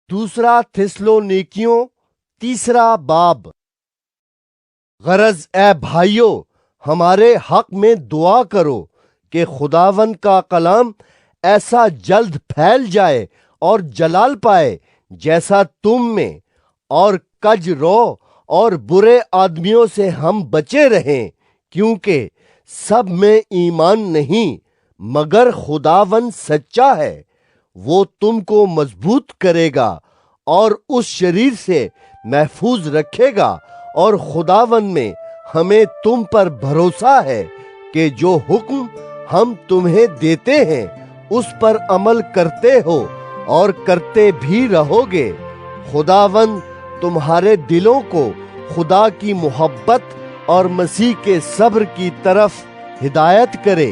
دوسرا تھسلونیکیوں تیسرا باب۔ غرض اے بھائیو، ہمارے حق میں دعا کرو کہ خداوند کا کلام ایسا جلد پھیل جائے اور جلال پائے جیسا تم میں، اور کج رو اور برے آدمیوں سے ہم بچے رہیں، کیونکہ سب میں ایمان نہیں، مگر خداوند سچا ہے، وہ تم کو مضبوط کرے گا اور اس شریر سے محفوظ رکھے گا، اور خداوند میں ہمیں تم پر بھروسہ ہے کہ جو حکم ہم تمہیں دیتے ہیں اس پر عمل کرتے ہو اور کرتے بھی رہو گے۔ خداوند تمہارے دلوں کو خدا کی محبت اور مسیح کے صبر کی طرف ہدایت کرے۔